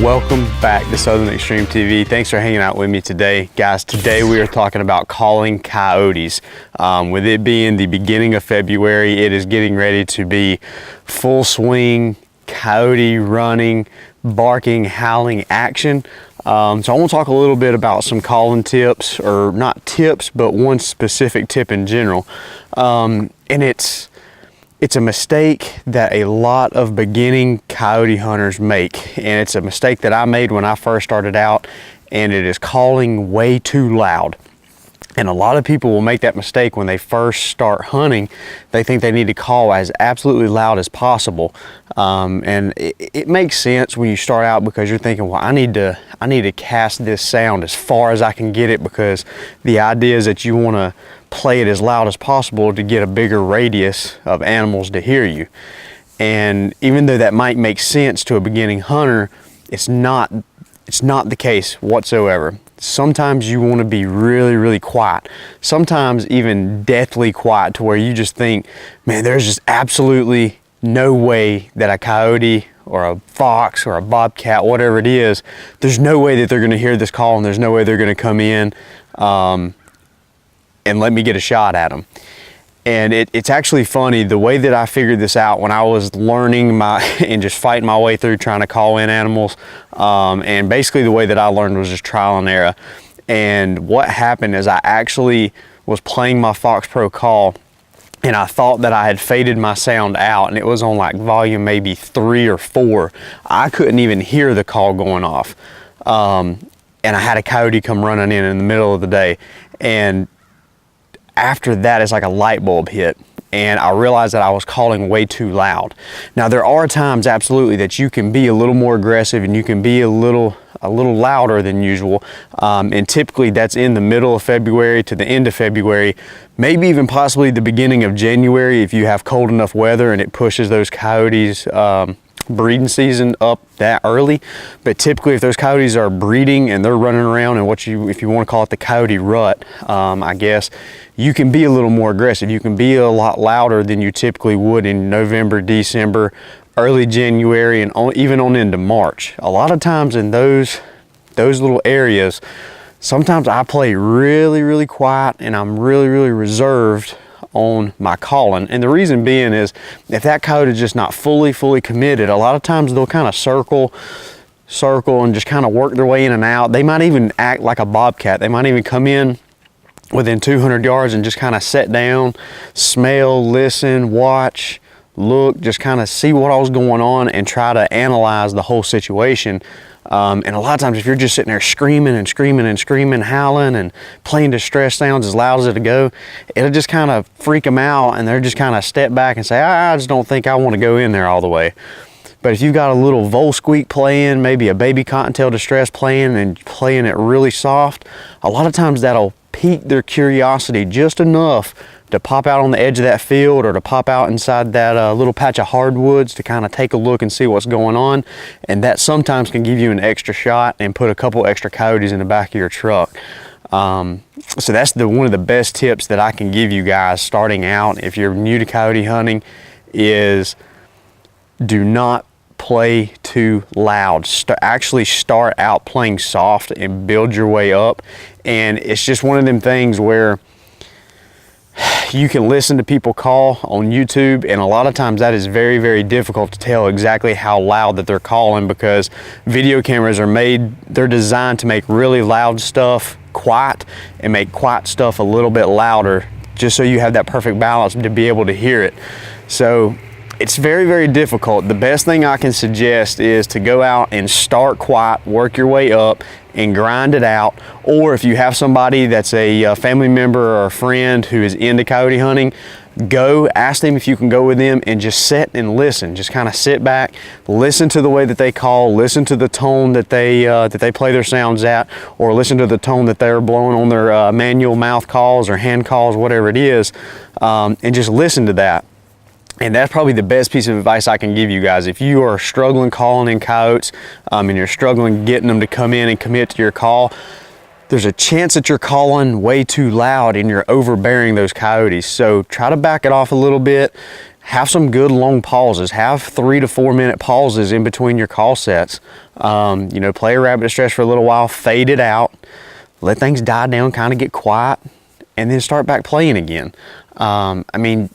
Welcome back to Southern Extreme TV. Thanks for hanging out with me today. Guys, today we are talking about calling coyotes. With it being the beginning of February, it is getting ready to be full swing, coyote running, barking, howling action. So I want to talk a little bit about some calling tips, or not tips, but one specific tip in general. And it's a mistake that a lot of beginning coyote hunters make, and it's a mistake that I made when I first started out, and it is calling way too loud. And a lot of people will make that mistake when they first start hunting. They think they need to call as absolutely loud as possible, and it makes sense when you start out, because you're thinking, well, I need to cast this sound as far as I can get it, because the idea is that you want to play it as loud as possible to get a bigger radius of animals to hear you. And even though that might make sense to a beginning hunter, it's not the case whatsoever. Sometimes you want to be really, really quiet. Sometimes even deathly quiet, to where you just think, man, there's just absolutely no way that a coyote or a fox or a bobcat, whatever it is, there's no way that they're going to hear this call, and there's no way they're going to come in and let me get a shot at them. And it's actually funny, the way that I figured this out when I was learning and just fighting my way through trying to call in animals. And basically the way that I learned was just trial and error. And what happened is I actually was playing my Fox Pro call, and I thought that I had faded my sound out, and it was on like volume maybe 3 or 4. I couldn't even hear the call going off. And I had a coyote come running in the middle of the day. And after that, it's like a light bulb hit, and I realized that I was calling way too loud. Now, there are times absolutely that you can be a little more aggressive, and you can be a little louder than usual, and typically that's in the middle of February to the end of February, maybe even possibly the beginning of January if you have cold enough weather and it pushes those coyotes breeding season up that early. But typically, if those coyotes are breeding and they're running around in if you want to call it the coyote rut, I guess, you can be a little more aggressive. You can be a lot louder than you typically would in November, December, early January, and even on into March. A lot of times in those little areas, sometimes I play really, really quiet, and I'm really, really reserved on my calling. And the reason being is, if that coyote is just not fully committed, a lot of times they'll kind of circle and just kind of work their way in and out. They might even act like a bobcat. They might even come in within 200 yards and just kind of sit down, smell, listen, watch, look, just kind of see what all's going on and try to analyze the whole situation. And a lot of times, if you're just sitting there screaming, howling, and playing distress sounds as loud as it'll go, it'll just kind of freak them out, and they're just kind of step back and say, I just don't think I want to go in there all the way. But if you've got a little vole squeak playing, maybe a baby cottontail distress playing, and playing it really soft, a lot of times that'll pique their curiosity just enough to pop out on the edge of that field, or to pop out inside that little patch of hardwoods to kind of take a look and see what's going on. And that sometimes can give you an extra shot and put a couple extra coyotes in the back of your truck. So that's one of the best tips that I can give you guys starting out if you're new to coyote hunting, is do not play too loud. Actually start out playing soft and build your way up. And it's just one of them things where you can listen to people call on YouTube, and a lot of times that is very, very difficult to tell exactly how loud that they're calling, because video cameras they're designed to make really loud stuff quiet and make quiet stuff a little bit louder, just so you have that perfect balance to be able to hear it. So it's very, very difficult. The best thing I can suggest is to go out and start quiet, work your way up, and grind it out. Or if you have somebody that's a family member or a friend who is into coyote hunting, go ask them if you can go with them and just sit and listen. Just kind of sit back, listen to the way that they call, listen to the tone that they play their sounds at, or listen to the tone that they're blowing on their manual mouth calls or hand calls, whatever it is, and just listen to that. And that's probably the best piece of advice I can give you guys. If you are struggling calling in coyotes, and you're struggling getting them to come in and commit to your call, there's a chance that you're calling way too loud and you're overbearing those coyotes. So try to back it off a little bit. have some good long pauses. Have 3 to 4 minute pauses in between your call sets. You know, play a rabbit distress for a little while, fade it out, let things die down, kind of get quiet, and then start back playing again. I mean,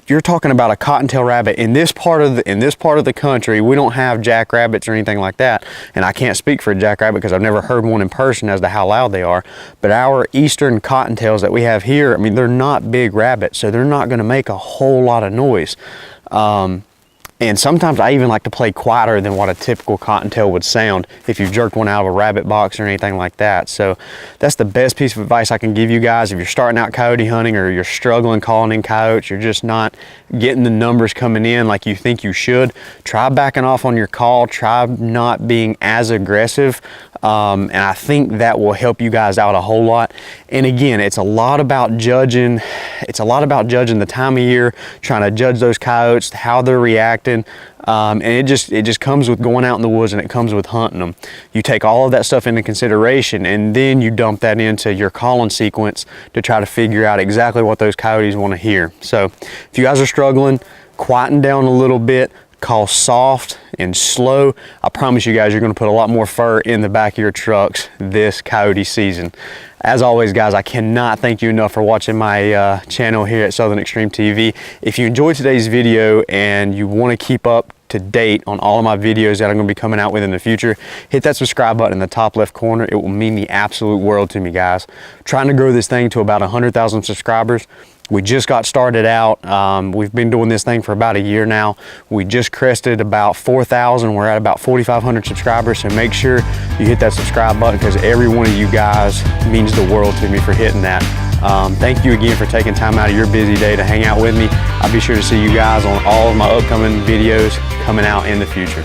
you're talking about a cottontail rabbit in this part of the country. We don't have jackrabbits or anything like that, and I can't speak for a jackrabbit because I've never heard one in person as to how loud they are. But our eastern cottontails that we have here, I mean, they're not big rabbits, so they're not going to make a whole lot of noise. And sometimes I even like to play quieter than what a typical cottontail would sound if you've jerked one out of a rabbit box or anything like that. So that's the best piece of advice I can give you guys. If you're starting out coyote hunting, or you're struggling calling in coyotes, you're just not getting the numbers coming in like you think you should, try backing off on your call, try not being as aggressive. And I think that will help you guys out a whole lot. And again, it's a lot about judging. It's a lot about judging the time of year, trying to judge those coyotes, how they're reacting. And it just comes with going out in the woods, and it comes with hunting them. You take all of that stuff into consideration, and then you dump that into your calling sequence to try to figure out exactly what those coyotes want to hear. So if you guys are struggling, quieten down a little bit, call soft and slow. I promise you guys, you're going to put a lot more fur in the back of your trucks this coyote season. As always, guys, I cannot thank you enough for watching my channel here at Southern Extreme TV. If you enjoyed today's video and you want to keep up to date on all of my videos that I'm going to be coming out with in the future, hit that subscribe button in the top left corner. It will mean the absolute world to me, guys. Trying to grow this thing to about 100,000 subscribers. We just got started out. We've been doing this thing for about a year now. We just crested about 4,000. We're at about 4,500 subscribers. So make sure you hit that subscribe button, because every one of you guys means the world to me for hitting that. Thank you again for taking time out of your busy day to hang out with me. I'll be sure to see you guys on all of my upcoming videos coming out in the future.